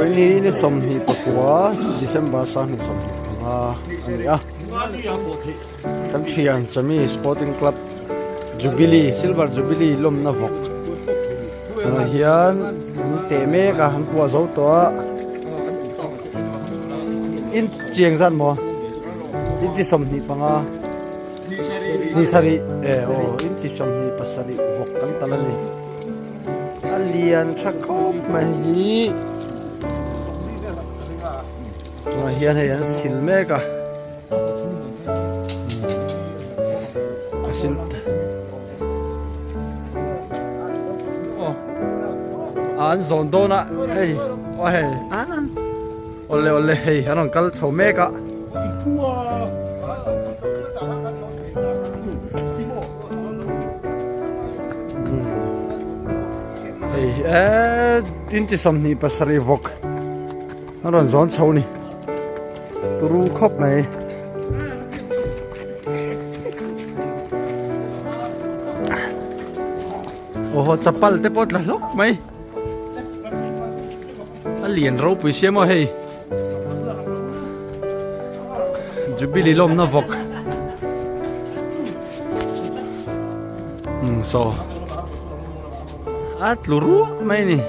ini somni pakua December sang ni somni ani kan thian chami sporting club Jubilee Silver Jubilee lom na vok hian te me ka han pu zo to in chiang zan mo in chi somni panga ni sari in chi somni pasari vok kan talani alian thakop mai hi hian hian silmeka asin an zon dona hey hey an ole hey anon kal chomeka hey tinchi somni pasari vok anon zon choni turu khop mai oh chapal te pot la lok mai alien ro pui siamo hei Jubilee lom na vok so at luru mai ni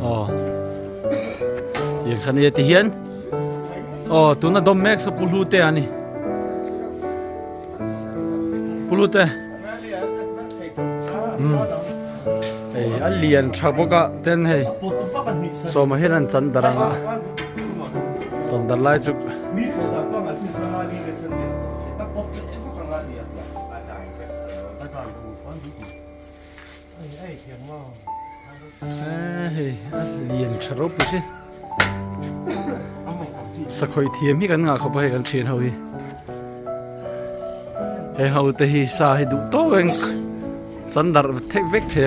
oh ye khani ti hian oh tuna dom mek sa pulute ani pulute hey alien thaboka ten hey so ma hian chan daranga chan dar lai chu hey alien tharo pusi sakhoi thiam hi kan nga kho bai kan thin ho hi he ho te hi sa hi du to eng chandar thek vek the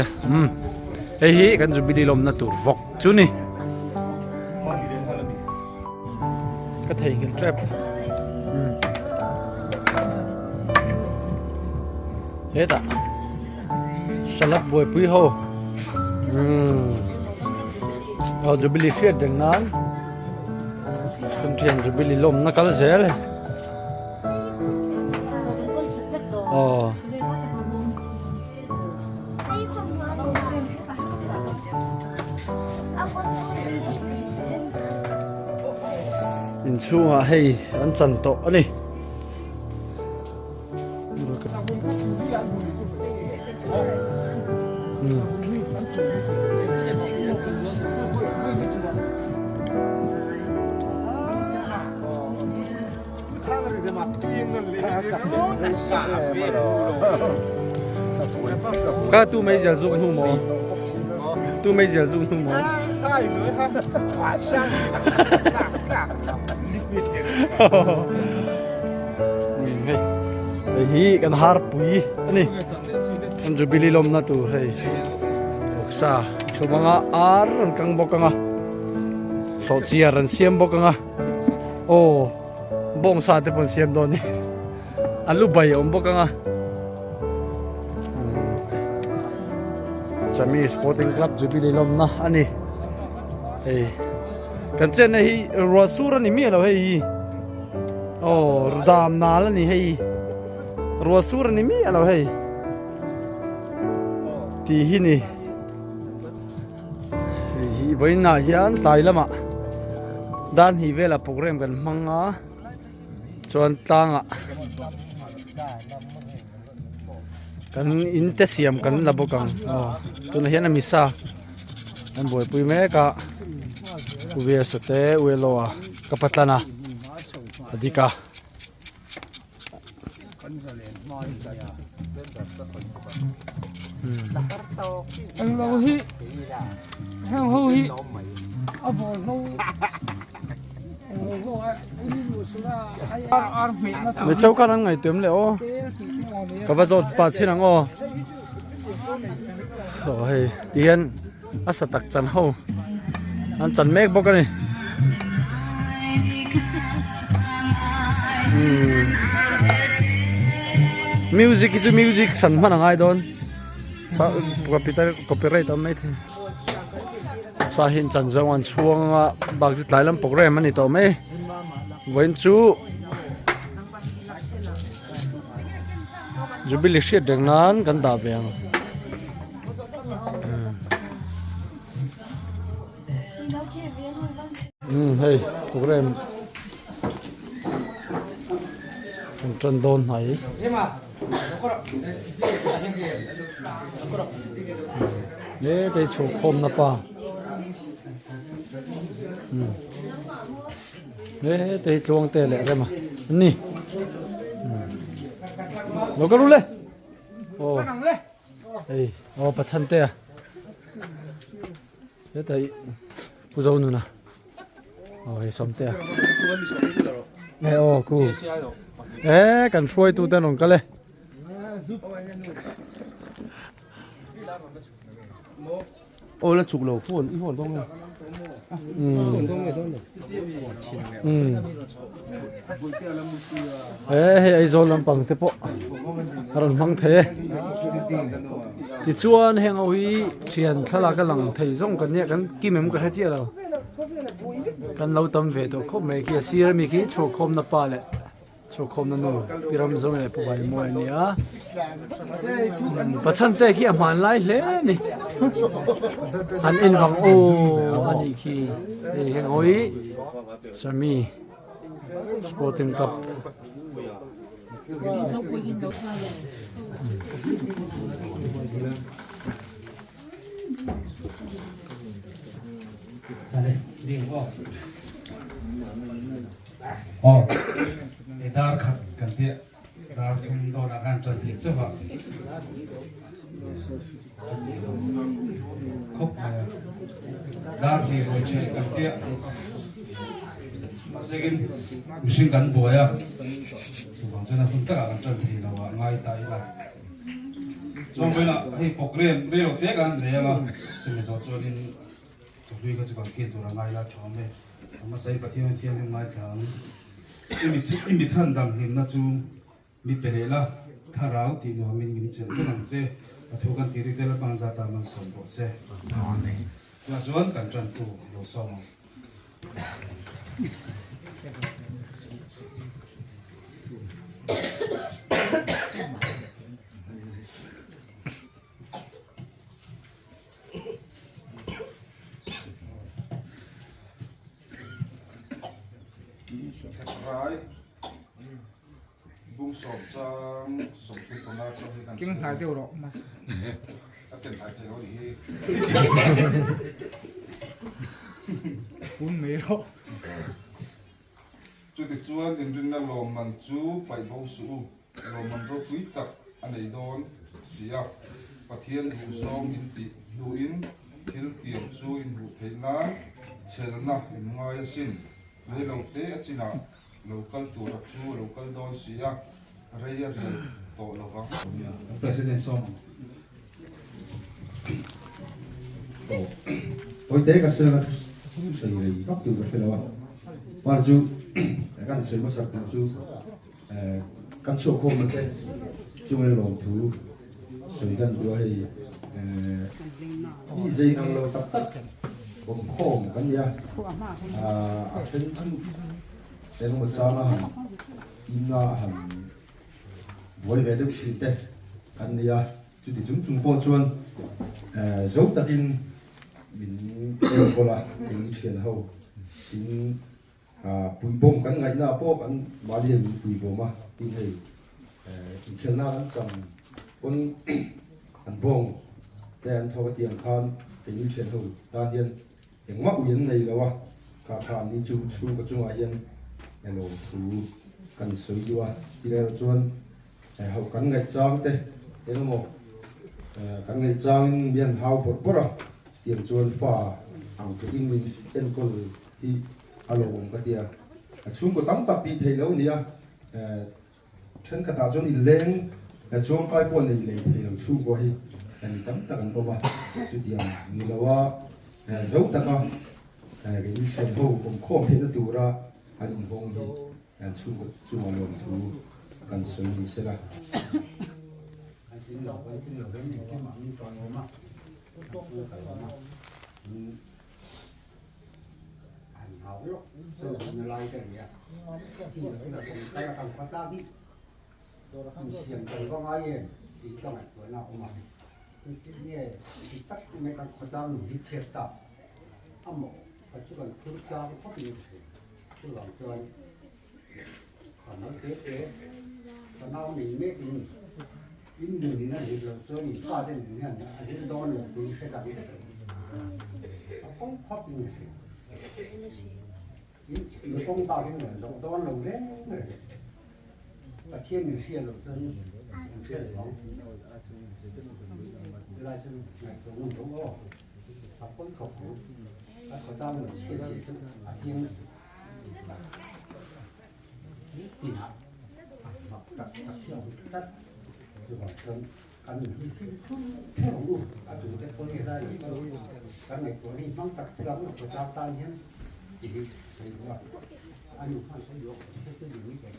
he hi kan Jubilee lom na tur vok chu ni ka thei kan trap he ta salap boy pui ho Jubilee fiat deng nan kan thian Jubilee lom na kal zel in chunga hei an chan to ani ka tu mai giờ dụng hu mo tu mai giờ dụng hu mo hi kan har pui ani kan Jubilee lom na tu hei oksa chumanga ar an kang bokanga so chiar an siam bokanga bong sa te pon siam do ni alu bai om bokanga chami sporting club Jubilee lom na ani hey kan chen hi rosur ani mi lo hei rudam nal ani hei rosur ani mi lo hei ti hi ni hi boina hian tai lama dan hi vela program kan manga chuan tanga kan intesiam kan labokang tuna hian mi sa an boy pui me ka uwe sate ueloa kapatlana adika anh lâu hi hang ho hi abo no me chau kan an ngai tem le o ka ba zot pa chinang o hei tian asa tak chan ho an chan mek bok ani music is music san man ngai don sa copyright am mai the sahin chan zongan chuanga bak ti tlai lam program ani to me wen chu jubilee shit deng nan kan da beng hey program trần đôn này để đây chỗ khom na pa để đây chuông tê lẹ đây mà nè nó có luôn lên ô đây ô bắt chân tê à để đây cô dâu nữa nè ôi xong tê à nè ô cô cần xuôi tu tên ông cái này ô là chụp lầu phun ít hồn đông này ai rồi làm bằng thế bộ rồi mang thế thì chuan hẹn ôi chuyện khá là cái lòng thầy giống cái nhẹ cái kim em cái gì đâu cái lâu tâm về tôi không mấy kia xí mấy cái chỗ không nắp pa lệ chỗ không năn nụ piram giống này phụ bài mua này á bắt chân tê kia mà lại lẽ này anh in vàng ô anh đi khi để hẹn ôi Sami Sporting Club để đào khát cần thiết đào thùng đồ là gan cần thiết chứ vậy khúc đào thì rồi chơi cần thiết mà sẽ cái mình cần bồi à chúng ta sẽ là phân tích là cần thiết là ngay tại là trong vậy là hay program đây đầu tiên là để là sẽ mình cho nên chúng tôi có chỉ cần kiến thức là ngay là chọn đấy mà sẽ bắt thiên thiên ngay thằng imi chan dang him na chu mi perela tharau ti no min chen ko nang che athu kan ti ri tel bang za ta man som bo se la zuan kan chan tu lo som bung sọp trang sọp cái con nào trong cái kinh hải tiêu đó mà cái tiền hải tiêu gì cuốn mì đó chú cái chuan in trên là lò mặn chú bảy bông sủ lò mặn rau quý tắc anh ấy đón gì à và thiên hữu song in tị hữu in thiên kiệm chú in hữu thấy lá chờ na in ngay xin lấy lâu tế chỉ là local tu đặc chú local đón gì à rây rây tổ là vắng president som tôi thấy cái sự là không xây rồi các thứ cái sự là và chú cái sự mà sắp chú cái số không mà thế chú này làm thứ xây cái chú ấy cái gì năng lượng tập tất cũng không cái gì trên chú trên một sao là in là hẳn với về được sự thế cái gì chú thì chúng bao chuan dấu ta tin mình đều có là những chuyện hậu chính bùi bông cái ngày nào bố anh mà đi bùi bông mà đi thì chuyện nào anh chẳng con anh bông để anh thâu cái tiền khan cái những chuyện hậu ta điên những mắc uyên này là wa cả khan đi chú cái chung ai yên anh lo thu cần soi đi wa đi ra chuan hậu cái ngày trang thế thế nó một cái ngày trang miền hậu bột bột à tiền chuan pha ang cái in tên con thì alo cái tia chúng có tắm tập đi thầy lâu nia trên cái ta chuan in lên chuan cái con này lấy thầy lâu chú qua hi anh tắm tập anh qua chú tiền như là wa dấu ta cả cái những chuyện hậu cũng không hết nó tụ ra anh hong hi anh chú alo thu cần soi đi sẽ là hảo lắm rồi nó lại cái gì thì là cái là thằng khoa ta đi mình xiềng tới con ai vậy thì trong này của nào mà cái này thì tất mấy thằng khoa ta mình đi xếp tập âm mộ và chứ còn cứ ra cái pháp luật chứ làm chơi còn nói thế còn nào mình biết thì in đường này thì rồi chơi mình qua đến đường này anh đón được thì sẽ đặt đi không pháp luật người công tạo cái người rộng to lồng đấy người và thiên người xuyên rồi dân xuyên bóng lại chân này cũng đúng không và quân khẩu các khẩu trang người xuyên xuyên à thiên thì học tập theo đất rồi bảo chân ăn những theo đúng à từ cái quân này ra cái này của đi mong tập gắn của trao tay nhé thì thấy đúng không anh cũng phải sử dụng cái gì cái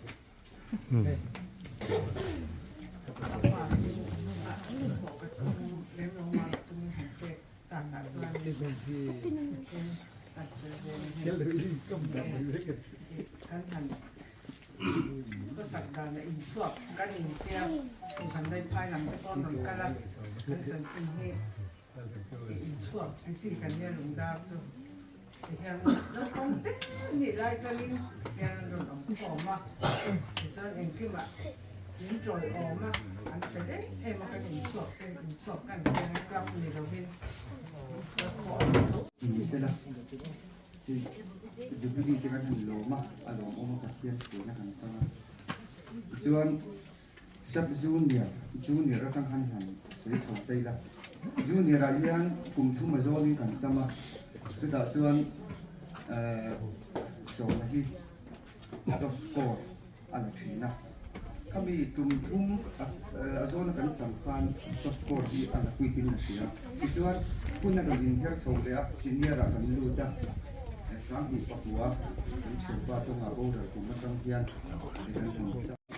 ก็สักการในอินชั่วการอินเทียกันได้ไฟนำต้นนำกันละกันจนจริงเหตุอินชั่วที่สิ่งกันเนี่ยลงดาวที่ยังแล้วคงติดนี่ไล่กันนี่ยังโดนออกมาจนเองขึ้นมายิ่งโจยออกมาอันเป็นเอ็มกันอินชั่วเป็นอินชั่วกันเป็นกลับในเราเป็นแล้วขอ thì sẽ là thì giúp đi cái cái hình lỗ mà ở đó có một cái tiền số là hàng trăm chuan sắp junior ra thằng hàng sẽ chọn đây là junior là yên cùng thu mà do đi hàng trăm mà tôi đã chuan số là hi đọc cổ anh chuyện nào kami tumtum azon kan champan to ko di ana kuitin na siya ituan kuna rin her sawlea senior kan luda sang bi pakwa kan chwa to nga border ku matang hian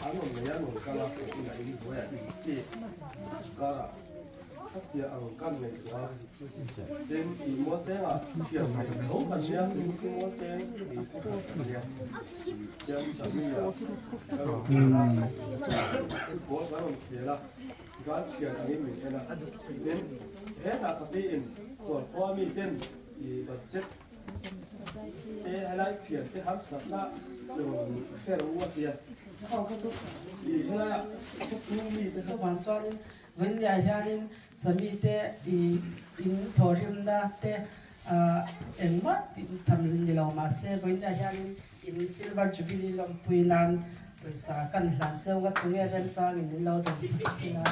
ano maya no kala ko ina ini boya di si kala dia ang kan nei wa den i mo che a tia mai ho kan sia ni mo che ni ko tia dia cha mi ya ko ga no sia la ga tia ka ni mi ena den he ta ka ti in ko mi den i budget e halai tia te har sa na rồi fer wa tia không có chút thì là chút mi te cho ban cho nên vấn đề gia đình sami te in thorium da te engma tham ni lo ma se vấn đề gia đình in silver jubilee long puilan sa kan hlan cheu ga tunge ren sa ni lo dan sina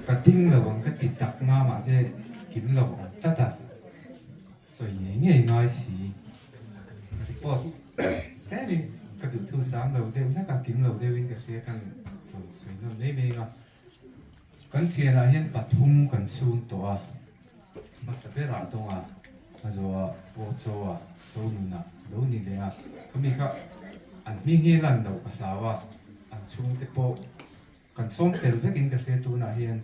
cái tinh là bằng cái tịt đặc nga mà sẽ kiếm lẩu chắc là sợi nhẹ nói gì bỏ thế đi cái điều thu sáng đầu tiên chắc là kiếm lẩu đều in cái xe cần phần sợi nó lấy về mà cần tiền là hiện bắt hung cần xuân tổ mà sẽ biết là tổ mà rồi bộ cho đâu nuna đâu như thế có mấy cái anh mình nghe lần đầu cả sao anh xuân cái bộ kan som tel vekin ka fe tu na hian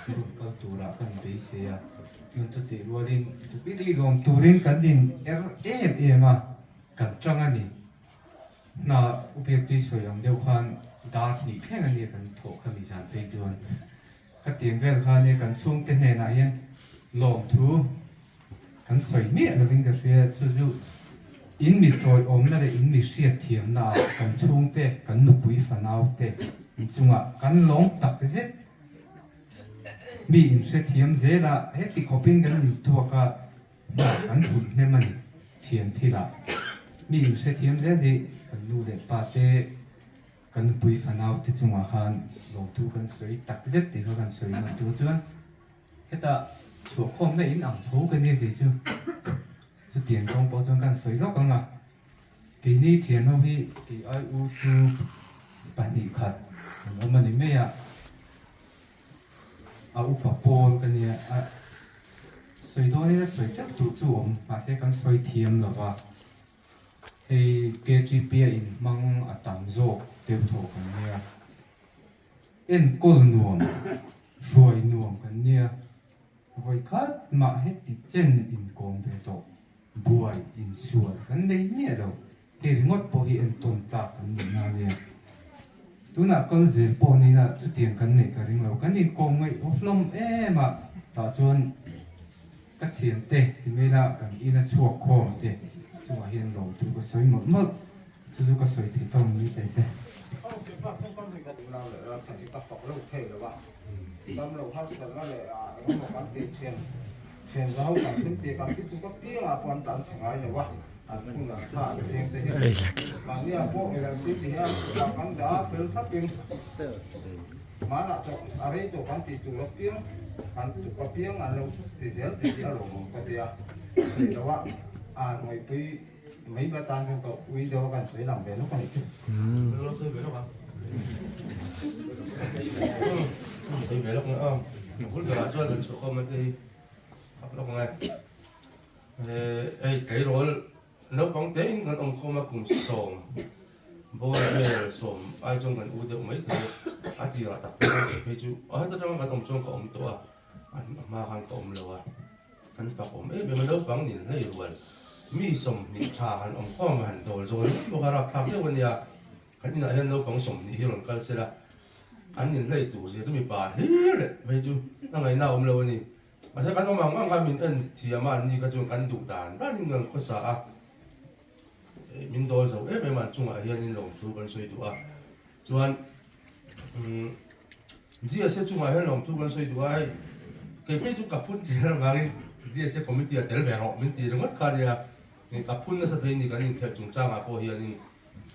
du ka tu ra kan be se ya yun tu ti rualin tu pi li rom turin kan din ma kan chang ani na upiak ti so yang deu khan da ni pheng ani kan tho kha mi jan pe chuan ka tiang vel khan ne kan chung te ne na hian lom thu kan soi mi na ving ka fe chu chu in mi troi om na de in mi siat thiam na kan chung te kan nu pui fa nau te chunga kan long tak zet mi in se thiam ze la he ti coping kan ni tu ka kan thun ne man thiam thila mi in se thiam ze di kan nu de pa te kan pui fanau te chunga khan long tu kan soi tak zet ti kan soi na tu chuan heta chu khom na in ang tho kan ni ve chu chu tiền công po chuan kan soi lo ka nga ki ni thian ho hi ti ai u tu bản ý khát, nó mà niệm mấy à, áo pa pol cái này à, soi đó nên là soi chắc tụ chu mà sẽ cần soi thiêm là và hay KGP in mang ở tầm rô tiêu thụ cái này in côn nuông rồi nuông cái này vậy khác mà hết thì chân in công về đó buổi in suốt cái này nhẹ đâu thì ngót bỏ in tồn tại cái này nè tôi nói con gì bỏ này là chút tiền cái này cái nào cái này công ngay offline mà ta chọn các tiền tệ thì mới là cái in là chuộc kho tệ chúng ta hiện lòng tôi có soi một mức tôi có soi thì tông như thế sẽ nào để thành tích tập lâu thể rồi bạn tâm lâu hơn là nó một bản tiền tiền giáo càng kinh tế càng kinh tế có tiếng quan trọngสิ่งอะไรเนี่ยว่าcũng là thả xem thế hiện mà như bộ này là cái gì á làm ăn đã phơi phát tiền mà là cho ở đây cho quan tiền chụp tiếng quan chụp tiếng lâu thì sẽ rồi một cái gì thì đó mấy ba tan không có video cần sấy làm về nó còn nó sấy về nó không sấy về nó không một cái là cho lần số không thì phát nó không này cái rồi nếu bóng té ngân ông không mà cùng sòng bố mẹ sòng ai trong ngân u được mấy thứ ai thì là đặc biệt phải chú ở tất trong ngân ông trong có ông tổ mà hàng có ông lâu anh phải ông bây giờ nếu bóng nhìn thấy rồi mi sòng nhìn cha hàng ông không mà hàng đồ rồi bố cái là thằng cái vấn đề cái này hiện nếu bóng sòng thì hiểu lòng cái là anh nhìn thấy tủ gì tôi bị bà hết đấy phải chú thằng này nào ông lâu này mà sẽ cái ông mà mình ăn thì mà anh đi cái chỗ cái đủ đàn đó nhưng ngân có sao mình đôi rồi ấy mà chúng ta hiện lòng thu gần soi đũa, chuan chỉ sẽ chúng ta hiện lòng thu gần soi đũa cái chúng cặp phun chỉ là cái chỉ sẽ committee để về họ mình thì nó mất cả đi cái cặp phun nó sẽ thấy như cái những cái chúng ta mà có hiện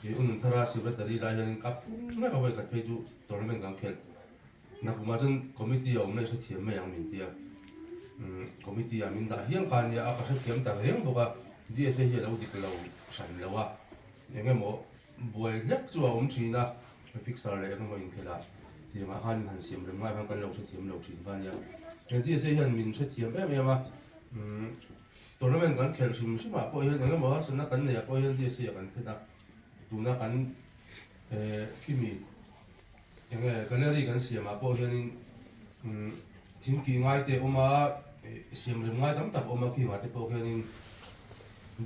những thằng ra xíu tới đây hiện cặp phun nó có phải cái phải chú tôi mình càng khéo, nó cũng mà chân committee ông này sẽ thiêm mấy anh mình thì committee mình đã hiện cái này à cái thiêm ta hiện đâu cả chỉ sẽ hiện đâu thì cái lâu sản lâu à những cái mỏ buổi nhất cho ông chị na fix lại cái món cái là thì mà han xiêm rồi mai han lâu sẽ thiêm lâu chị vào nhà cái chỉ sẽ hiện mình sẽ thiêm em mà tôi nói mình cần khéo xiêm xiêm mà có hiện những cái mỏ sản nó cần này có hiện chỉ sẽ cần thế nào tụi nó cần khi mình những cái này cần xiêm mà có hiện chính kỳ ngay thì ông mà xiêm rồi ngay tấm tập ông mà khi mà thì có hiện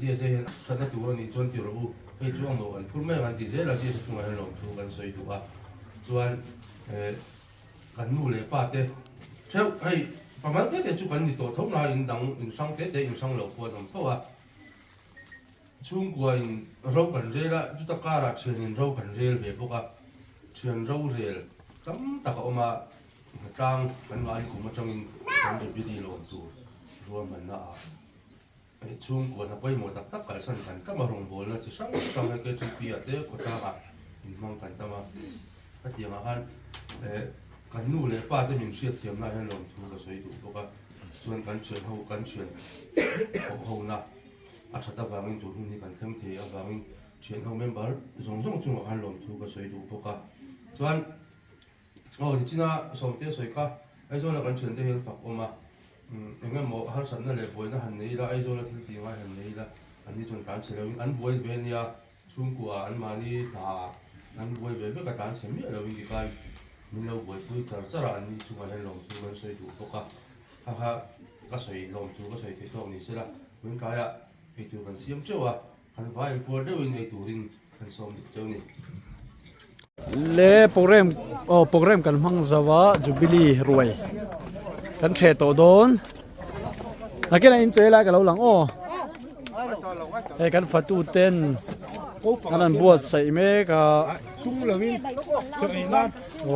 chỉ sẽ hiện thật là chủ này chọn tiêu rồi cái chỗ ông nói phun mấy ngàn chỉ sẽ là chỉ chúng ta làm thu gần soi đũa chọn gần mua lấy ba thế theo hay phần lớn cái chỗ gần thì tổ thống là in đằng in sang cái in sang lộc qua đồng thôi chung qua in rau gần rễ là chúng ta cả là chuyện in rau gần rễ về bốc chuyện rau rễ cắm tất cả ông mà trang gần vào cũng mà trong in trong chuẩn bị đi làm rồi rồi mình là chung của nó quay một tập tất cả sản phẩm các mà rồng bồn là chỉ sáng cái chuyện bịa thế của ta cả mong cảnh ta mà cái tiếng hắn cái nụ lệ ba thì mình siết thiểm lại hay làm thu cái sấy đủ các chuyện cái chuyện hậu na à chắc ta vàng mình tụi mình cần thêm thì vàng chuyện hậu member giống chung hắn làm thu cái sấy đủ các chuyện thì chỉ là sống tiếp sấy cả ấy rồi là cái chuyện thì hiện pháp mà những cái mỏ har sản nó lại bồi nó hành này là ai rồi là thứ gì mà hành này là anh đi chọn cán chế rồi anh bồi về nia chung của anh mà đi thà anh bồi về với cái cán chế miết là vì cái mình lâu bồi bồi chả là anh đi chung cái lòng thu cái sợi đủ bốc ha cái sợi lòng thu cái sợi thế thôi này sẽ là mình cái cái thu cái xiêm châu anh phải bồi đâu này thurin anh xóm được châu này le program kan mang zawa jubilee ruai kan the to don lakin in chela ka lo lang e kan fatu ten anan buat sai me ka tung lawin cho ina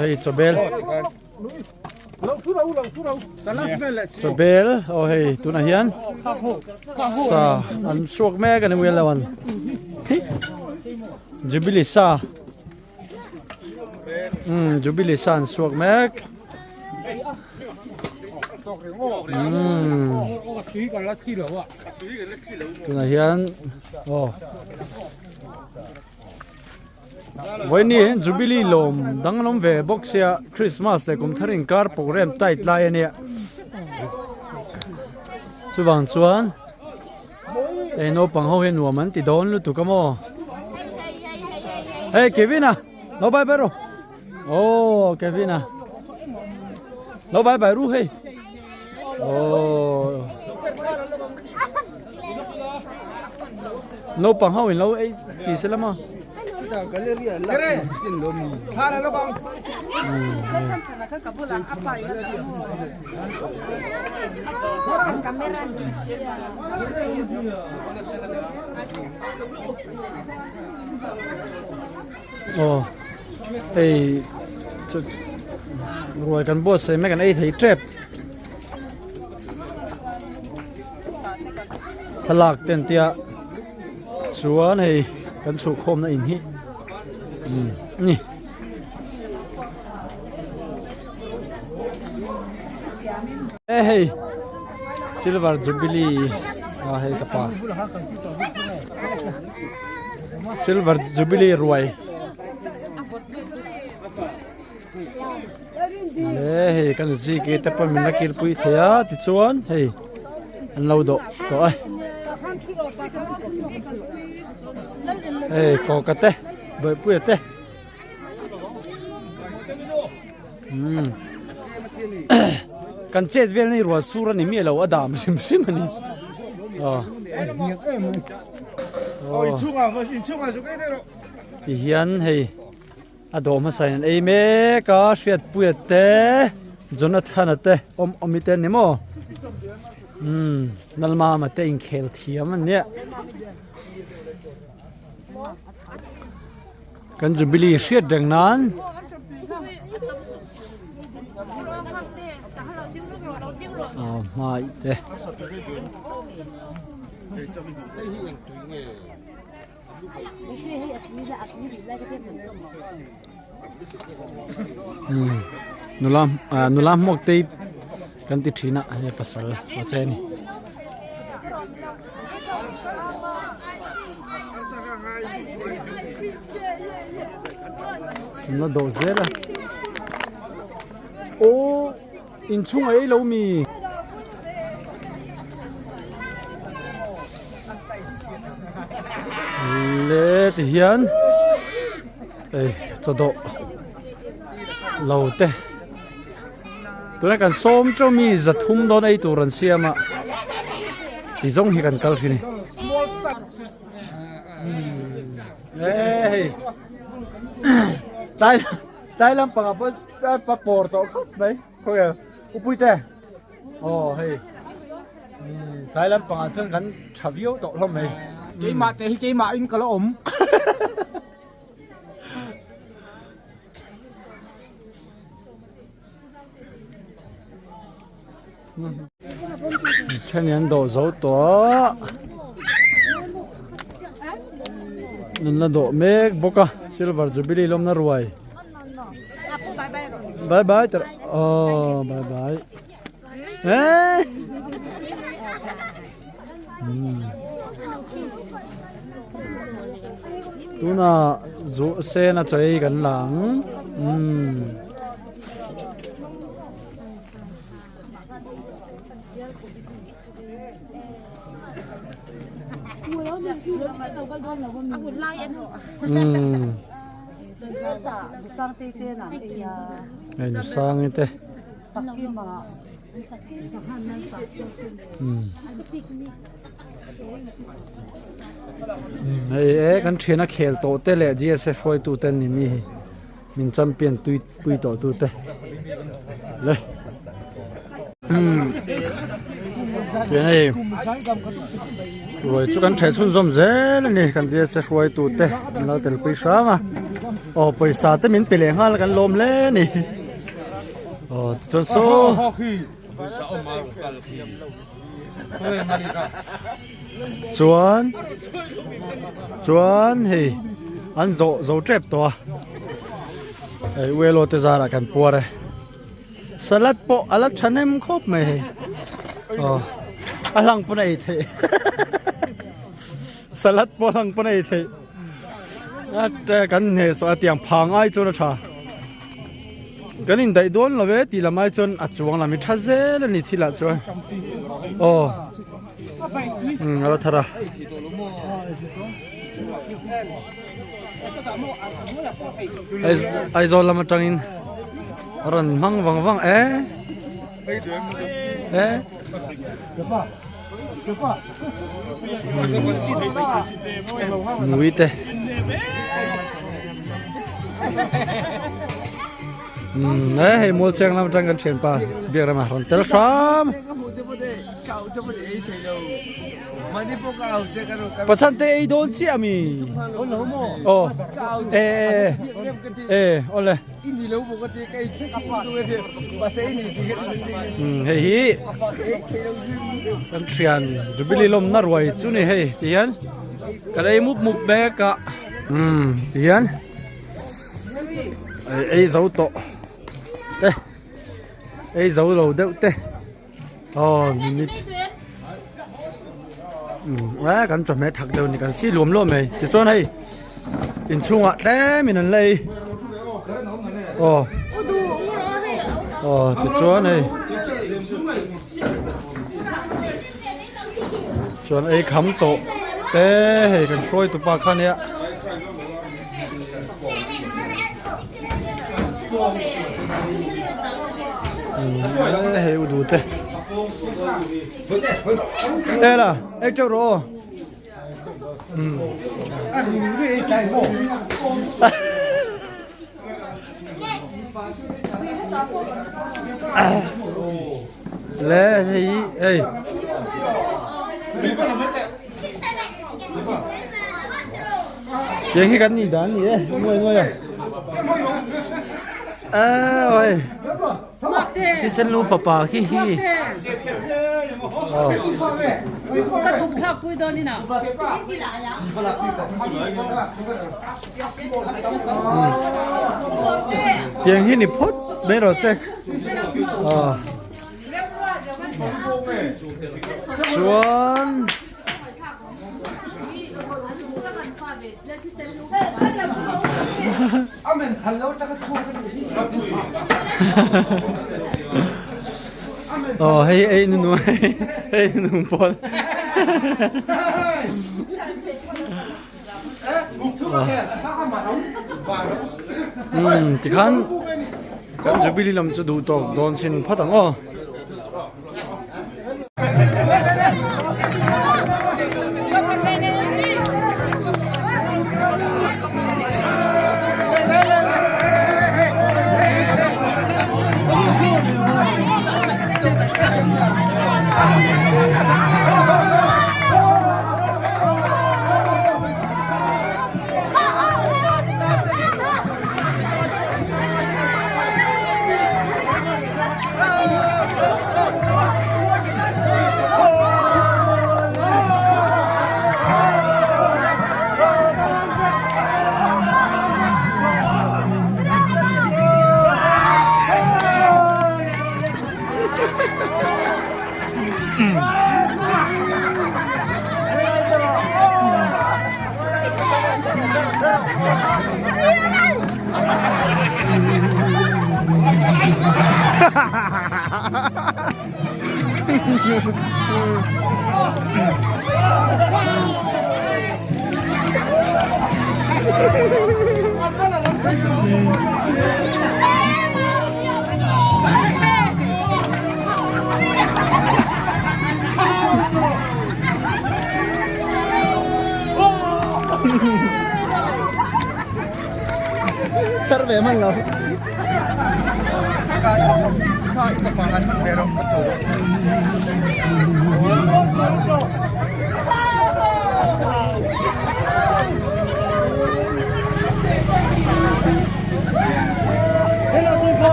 hei chobel chobel hei tuna hian sa an suak me kan wel lawan jubilee sa jubilee san suak mek cái này hiện vậy nè jubilee lom đang làm về boxia Christmas để cùng thay car program tight line nè chu wang chuan ei no pang ho he nuam an ti don lu tu ka mo hey Kevin à no bye bye ro oh Kevin à no bye bye ru hey oh no pang ho in lo ei chỉ sẽ lắm à oh ei rồi cần bớt xem mấy cái ấy thấy trap thật lạc tiền tia chúa này cần sụp khom nó in hi nè hey Silver Jubilee hey kapa Silver Jubilee ruai hey kan zi ke ta pa min nakil pui thaya ti chuan hey an lo do to ai hey ko ka te bơi pui te kan chet vel ni ro sura ni mi lo adam sim sim ani thì hiền hay adom hasain ei me ka shriat puete Jonathan ate omiten nemo nalma ma te in khel thiam an ne kan Jubilee shriat dang nan mai te nulam mok te kan ti thina he pasal o cheni nó đổ dễ ra ô in chung ấy lâu mì lệ thì hiền đây cho độ lâu te tôi nói cần xôm cho mi giật thum đó đây tụi rần xe mà thì giống như cần câu gì này đây trái làm bằng apa porto khóc đấy coi à upui te oh hey trái làm bằng chân gắn chập yếu độ lắm mày cái mà in cả nó ổn chân nhân độ dấu tổ nên là độ mẹ boka Silver Jubilee lom na ruai bye bye oh bye bye eh tu na zu se na choi kan lang Ay sang ite. Ay kan thina khel to te le GSF hoi tu ten ni mi min champion tu pui to tu te le này rồi chú cần thấy xuân rôm dễ này cần gì sẽ xuôi tụt thế nó từ pizza mà pizza tới mình tiền ha là cần lom lên này chọn số chuan thì ăn dỗ trẹp to ấy quê lô tê ra là cần bùa đây salad po alat chanem khop mày alang po na ite salad po lang po na ite at kan he so atiang phang ai chu na tha กันอินได้โดนละเวทีละไม่จนอัดจวงละมีทัเซลนี่ทีละจวนโอ้เราทาระไอโซละมาจังอินรันมังวังเอ๊ะนุ้ยเต้เฮ้ยมัวเชียงลำจังกันเชียงป่าเบียร์มารันเตลฟรามปัจจันเตยโดนเชี่ยมีโอ้เโอ้เลยเฮ้ยกันเชียนจุบิลีลมน่ารวยจุนี่เฮ้ยเตียนก็ได้มุบแบกะเตียนไอ้เจ้าโตเต้ไอ้เจ้าเราเด้อเต้อ๋อนี่ว่ากันจบไหมถักเดินนี่กันซี่รวมไหมจะส่วนให้อินช่วงอ่ะแต่มีนั่นเลยโอ้จะส่วนให้ส่วนไอ้คำโตแต่ให้กันช่วยตัวปากคันเนี้ยเฮ้ยดูเต้เอ้ล่ะไอ้เจ้ารอเล่เฮ้ยยังให้กันนี่ด้านนี่งวยโอ้ยที่ฉันรู้ฝ่าป่าขี้ก็ชุบข้าวปุ้ยตอนนี้นะเตียงที่นี่พดไม่รอเซ็กชวนเฮ้ยนุ่มปนที่ขันกันจะบิลิลำจะดูต่อโดนชินพัดตังServe man lo. Sa pangan man pero matsulo.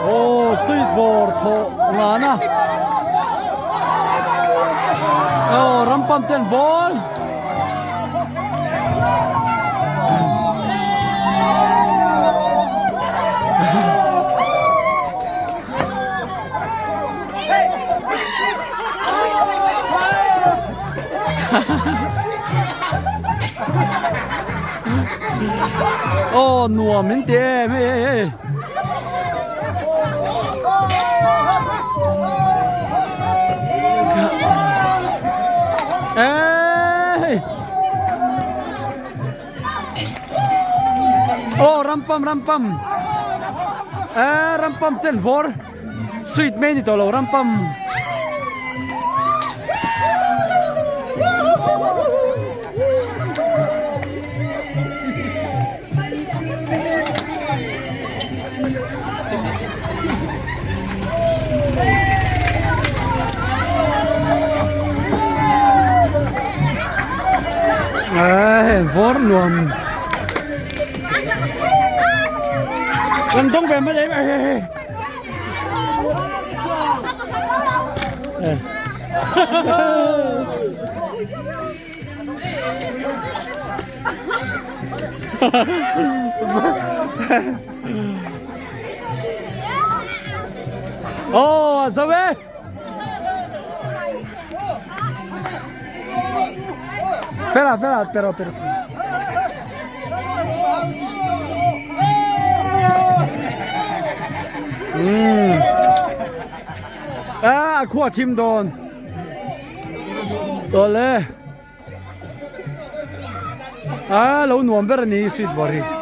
오 스윗볼 더 많아. 람밤 땐 볼. 누워면 돼. 에이. 람밤. 람밤 땐 볼. 스윗 메니 돌로 람밤. Vornum. Lần tung về mới đấy mày. Oh, sao vậy? Espera, pero. Khua team đồn. Rồi. Lâu nuông bên này sweet body.